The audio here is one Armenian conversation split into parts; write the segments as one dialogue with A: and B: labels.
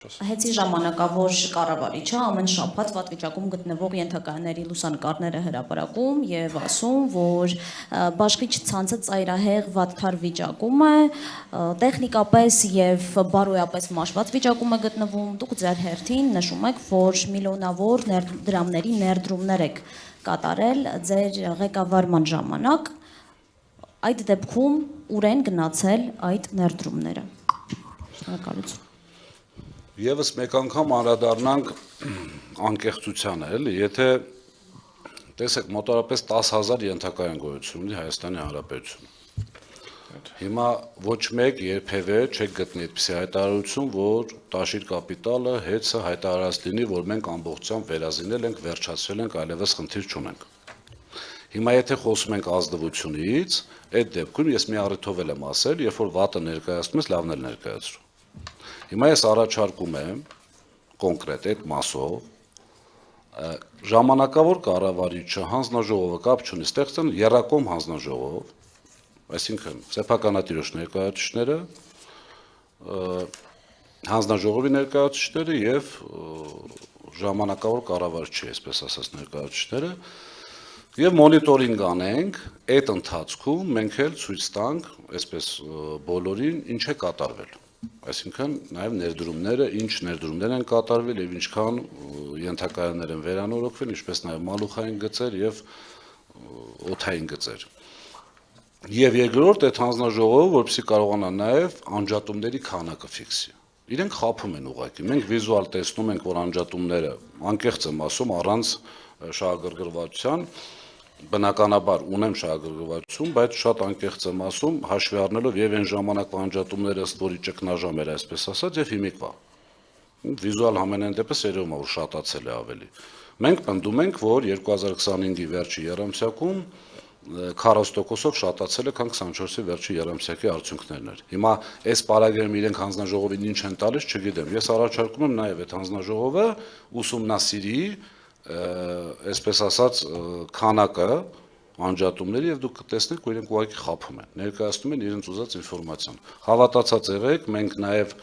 A: Հեցի ժամանակավոր կառավարիչը ամեն շաբաթ վատվիճակում գտնվող ենթակայանների լուսանկարները հրապարակում եւ ասում, որ բաշխիչ ցանցը ծայրահեղ վատթար վիճակում է, տեխնիկապես եւ բարոյապես մաշված վիճակում է գտնվում։ Դուք ձեր հերթին նշում եք, որ միլիոնավոր դրամների ներդրումներ եք կատարել ձեր ղեկավարման ժամանակ։ Այդ դեպքում ուր են գնացել այդ ներդրումները։ Շնորհակալություն։
B: Եվս մեկ անգամ անդրադառնանք անկեղծությանը, էլի, եթե տեսեք մոտավորապես 10,000 ենթակայան գոյություն ունի Հայաստանի Հանրապետությունում։ Հիմա ոչ մեկ երբևէ չեք գտնի այդպիսի հայտարարություն, որ Տաշիր կապիտալը հեծը հայտարարած լինի, որ մենք ամբողջությամբ վերազինել ենք, վերջացրել ենք, այլևս խնդիր չունենք։ Հիմա եթե խոսում ենք ազնվությունից, այդ դեպքում ես մի առիթով եմ ասել, երբ որ վատը ներկայացնում ես, լավն էլ ներկայացրու։ Հիմա ես առաջարկում եմ կոնկրետ այդ մասով ժամանակավոր կառավարիչը հանձնաժողովը կապ չունի, ստեղծեն եռակողմ հանձնաժողով, այսինքն սեփականատիրոջ ներկայացուցիչները, հանձնաժողովի ներկայացուցիչները եւ ժամանակավոր կառավարիչի, այսպես ասած, ներկայացուցիչները եւ մոնիտորինգ անենք, այդ ընթացքում մենք էլ ցույց տանք, այսպես բոլորին, ինչ է կատարվել։ Այսինքն նաև ներդրումները, ինչ ներդրումներ են կատարվել եւ ինչքան ենթակայաններ են վերանորոգվել, ինչպես նաև մալուխային գծեր եւ օդային գծեր։ Եվ երկրորդ այդ հանձնաժողովը, որպեսզի կարողանա նաև անջատումների քանակը ֆիքսի։ Իրենք խափում են ուղղակի։ Մենք վիզուալ տեսնում ենք, որ անջատումները, անկեղծ եմ ասում, առանց շահագրգռվածության, բնականաբար ունեմ շահագրգռվածություն, բայց շատ անկեղծ եմ ասում, հաշվի առնելով եւ այն ժամանակվա անջատումները, ըստ որի ճգնաժամ էր, այսպես ասած, եւ հիմիկվա։ Վիզուալ համենայն դեպս երևում է, որ շատացել է ավելի։ Մենք պնդում ենք, որ 2025-ի վերջի երամսյակում 40%-ով շատացել է, քան 24-ի վերջի երամսյակի արդյունքներն էր։ Հիմա այս պարագայում իրենք հանձնաժողովին ինչ են տալիս, չգիտեմ։ Ես առաջարկում եմ նաեւ այդ հանձնաժողովը ուսումնասիրի այսպես ասած քանակը անջատումների եւ դուք կտեսնեք, որ իրենք ուղղակի խափում են, ներկայացնում են իրենց ուզած ինֆորմացիան։ Հավատացած եղեք, մենք նաեւ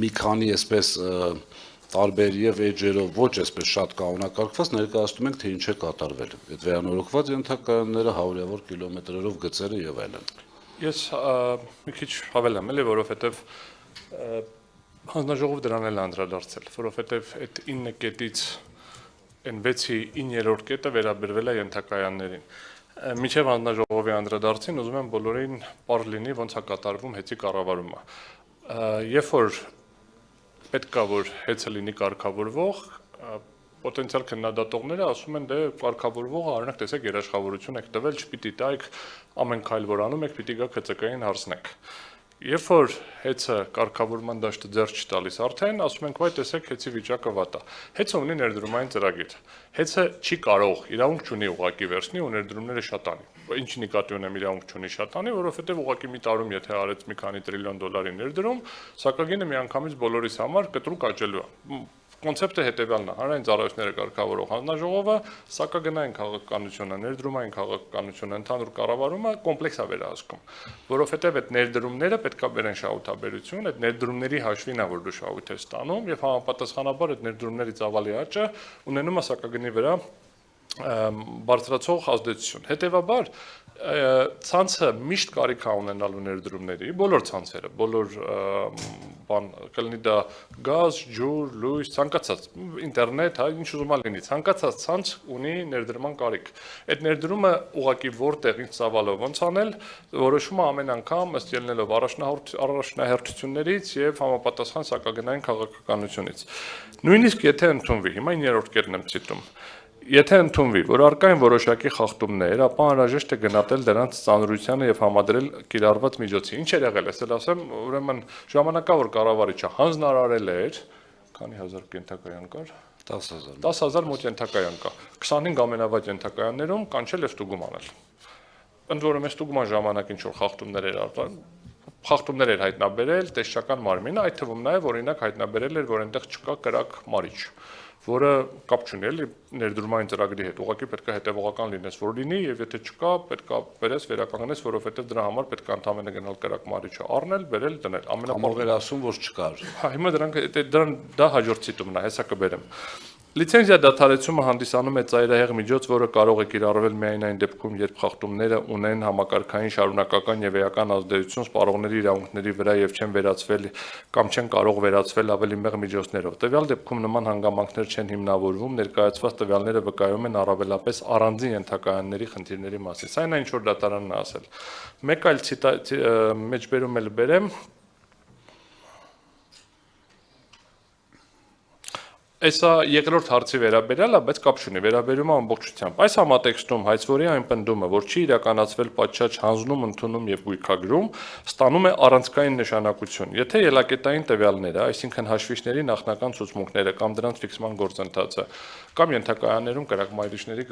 B: մի քանի այսպես տարբեր եւ էջերով ոչ այսպես շատ կանոնակարգված ներկայացնում ենք, թե ինչ է կատարվել։ Այդ վերանորոգված ենթակայանները, հարյուրավոր կիլոմետրերով գծերը եւ այլն։
C: Ես մի քիչ հավելեմ, էլի, որովհետեւ հանձնաժողովը դրան էլ անդրադարձել, որովհետեւ այդ 9 կետից այն 6-ի 9-րդ կետը վերաբերվել է ենթակայաններին։ Միջև հանձնաժողովի անդրադարձին ուզում եմ բոլորին պարզ լինի ոնց է կատարվում հեծի կառավարումը։ Երբ որ պետք է որ հեծը լինի կարգավորվող, պոտենցիալ քննադատողները ասում են դե կարգավորվողը օրինակ տեսեք երաշխավորություն եք տվել, չպիտի տայք ամեն քայլ որ անում եք, պիտի գա ԿՑԿ-ին հարցնեք։ Երբ որ հեծը կարգավորման դաշտը ձեռք չտալիս արդեն, ասում ենք, վայ տեսեք, հեծի վիճակը վատ է։ Հեծը ունի ներդրումային ծրագիր։ Հեծը չի կարող, իրավունք չունի ուղղակի վերցնի ու ներդրումները շատ անի։ Ինչի նկատի ունեմ իրավունք չունի շատ անի, որովհետև ուղղակի մի տարում եթե արեց մի քանի տրիլիոն դոլարի ներդրում, սակագինը միանգամից բոլորիս համար կտրուկ աճելու է։ Կոնցեպտը հետևյալն է, հանրային ծառայությունները կարգավորող հանձնաժողովը, սակագնային քաղաքականությունը, ներդրումային քաղաքականությունը, ընդհանուր կառավարումը կոմպլեքս է վերահսկում, որովհետև այդ ներդրումները պետք է բերեն շահութաբերություն, այդ ներդրումների հաշվին է որ դու շահույթ ես ստանում եւ համապատասխանաբար այդ ներդրումների ծավալի աճը ունենում է սակագնի վրա բարձրացող ազդեցություն։ Հետևաբար ցանցը միշտ կարիք է ունենալու ներդրումների, բոլոր ցանցերը, բոլոր բան կլինի դա գազ, ջուր, լույս, ցանկացած ինտերնետ, հա, ինչ ուզում լինի, ցանկացած ցանց ունի ներդրման կարիք։ Այդ ներդրումը ուղղակի որտեղ ինչ ծավալով ոնց անել, որոշումը ամեն անգամ ըստ ելնելով առաջնահերթություններից եւ համապատասխան սակագնային քաղաքականությունից։ Նույնիսկ եթե ընդունվի, հիմա 9-րդ կետն եմ ցիտում։ Եթե ընդունվի, որ առկա են որոշակի խախտումներ, ապա անհրաժեշտ է գնահատել դրանց ծանրությանը եւ համադրել կիրառված միջոցի։ Ինչ էր եղել, ասել ասեմ, ուրեմն ժամանակավոր կառավարիչը հանձնարարել էր, քանի հազար ենթակայան կար, 10,000 մոտ ենթակայան կա։ 25 ամենավատ ենթակայաններում կանչել է ստուգում անել։ Ընդ որում է ստուգման ժամանակ ինչ որ խախտումներ էր արտադրել, խախտումներ էր հայտնաբերել տեսչական մարմինը, այդ թվում նաև օրինակ հայտնաբերել էր, որ այնտեղ չկա կրակ մարիչ, որը կապ չունի էլի ներդրումային ծրագրի հետ, ուղղակի պետք է հետևողական լինես, որ լինի, եւ եթե չկա, պետք է բերես վերականգնես, որովհետեւ դրա համար պետք է ընդհանրապես գնալ կրակ մարիչը առնել, բերել, դնել։
B: Ամառվեր ասում, որ չկար։
C: Հա, հիմա դա հաջորդ ցիտումն է, հեսա կբերեմ։ Լիցենզիա դադարեցումը հանդիսանում է ծայրահեղ միջոց, որը կարող է կիրառվել միայն այն դեպքում, երբ խախտումները ունեն համակարգային շարունակական եւ էական ազդեցություն սպառողների իրավունքների վրա եւ չեն վերացվել կամ չեն կարող վերացվել ավելի մեծ միջոցներով։ Տվյալ դեպքում նման հանգամանքներ չեն հիմնավորվում, ներկայացված տվյալները վկայում են առավելապես առանձին ենթակայանների խնդիրների մասին։ Սա այն ինչ որ դատարանն է ասել։ Մեկ այլ մեջբերում էլ բերեմ։ Այսա երկրորդ հարցի վերաբերյալ է, բայց կապ չունի, վերաբերում է ամբողջությամբ։ Այս համատեքստում հայցվորի այն պնդումը, որ չի իրականացվել պատշաճ հանձնում, ընդունում եւ գույքագրում, ստանում է առանցքային նշանակություն։ Եթե ելակետային տվյալները, այսինքն հաշվիչների նախնական ցուցմունքները կամ դրանց ֆիքսման գործընթացը կամ ենթակայաններում կրակմայրիչների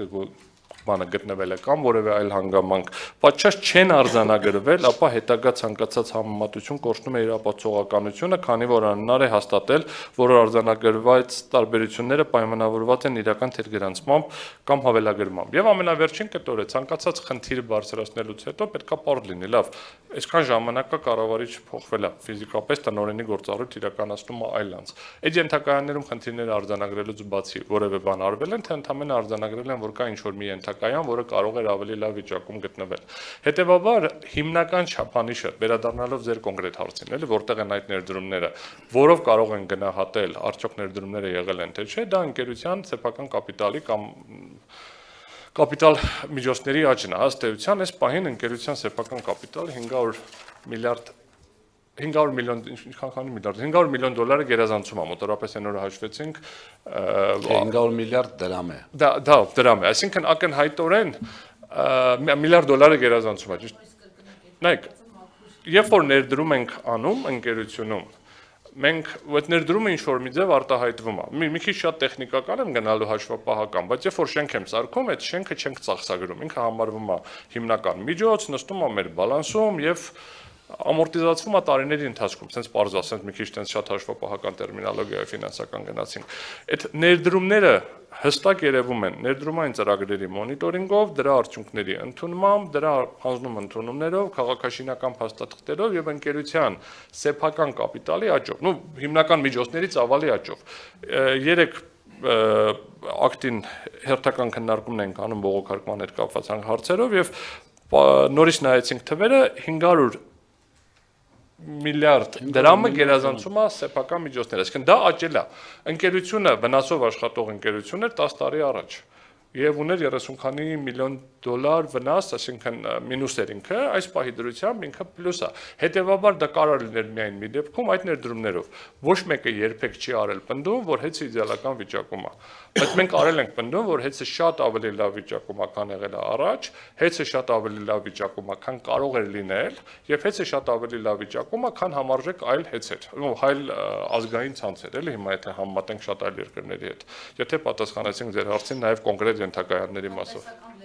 C: բանը գտնվել է կամ որևէ այլ հանգամանք, պատշաճ չեն արձանագրվել, ապա հետագա ցանկացած համեմատություն կորցնում է իր ապացուցողականությունը, քանի որ անհնար է հաստատել, որ արձանագրված տարբերությունները պայմանավորված են իրական թերգրանցմամբ կամ հավելագրմամբ։ Եվ ամենավերջին կետորը ցանկացած խնդիր բարձրացնելուց հետո պետքա պարզ լինի, լավ, այսքան ժամանակա կառավարիչ փոխվել է, ֆիզիկապես տնօրենի գործառույթ իրականացնում է այլ անձ։ Այդ ենթակայաններում խնդիրները արձանագրելուց բացի որևէ բան արվել են, թե ընդհանրապես արձանագրել են, որ կա ինչ-որ մի ենթակայան, որը կարող էր ավելի լավ վիճակում գտնվել։ Հետևաբար հիմնական չափանիշը, վերադառնալով ձեր կոնկրետ հարցին, էլի որտեղ են այդ ներդրումները, որով կարող են գնահատել արդյոք ներդրումները եղել են թե չէ, դա ընկերության սեփական կապիտալի կամ կապիտալ միջոցների աճն է։ Ըստ էության, այս պահին ընկերության սեփական կապիտալը 500 միլիոն դոլարը գերազանցում է, մոտավորապես այն օրը հաշվեցինք
B: 500 միլիարդ դրամ է։
C: Դա դրամ է, այսինքն ակնհայտորեն միլիարդ դոլարը գերազանցում է, ճիշտ։ Նայեք, երբ որ ներդրում ենք անում ընկերությունում, մենք այդ ներդրումը ինչ որ մի ձև արտահայտվում է։ Մի քիչ շատ տեխնիկական եմ գնալու հաշվապահական, բայց երբ որ շենք եմ սարքում, այդ շենքը չենք ծախսագրում, ինքը համարվում է հիմնական միջոց, նստում է մեր բալանսում եւ ամորտիզացվում է տարիների ընթացքում, sense պարզ ասենք մի քիչ տենց շատ հաշվապահական տերմինոլոգիայով ֆինանսական գնացինք։ Այդ ներդրումները հստակ երևում են ներդրումային ծրագրերի մոնիտորինգով, դրա արդյունքների ընդունմամբ, դրա հանձնում ընդունումներով, քաղաքաշինական փաստաթղթերով եւ ընկերության սեփական կապիտալի աճով, հիմնական միջոցների ծավալի աճով։ Երեք ակտին հերթական քննարկումն ենք անում բողոքարկման հետ կապված հարցերով եւ նորից նայեցինք թվերը 500 միլիարդ դրամը գերազանցում է սեփական միջոցներ, այսինքն դա աճել է։ Ընկերությունը վնասով աշխատող ընկերություն էր 10 տարի առաջ եւ ուներ 30 քանի միլիոն դոլար վնաս, այսինքն մինուս էր ինքը, այս պահի դրությամբ ինքը պլյուս է։ Հետևաբար դա կարող լինել միայն մի դեպքում այդ ներդրումներով։ Ոչ մեկը երբեք չի արել պնդում, որ հեծը իդեալական վիճակում է։ Բայց մենք արել ենք պնդում, որ հեծը շատ ավելի լավ վիճակում է, քան եղել է առաջ, հեծը շատ ավելի լավ վիճակում է, քան կարող էր լինել, եւ հեծը շատ ավելի լավ վիճակում է, քան համարժեք այլ հեծեր, այլ ազգային ցանցեր, էլի հիմա եթե համեմատենք շատ այլ երկրների հետ։ Եթե պատասխանեցինք ձեր հարցին նաեւ կոնկրետ ենթակայանների մասով։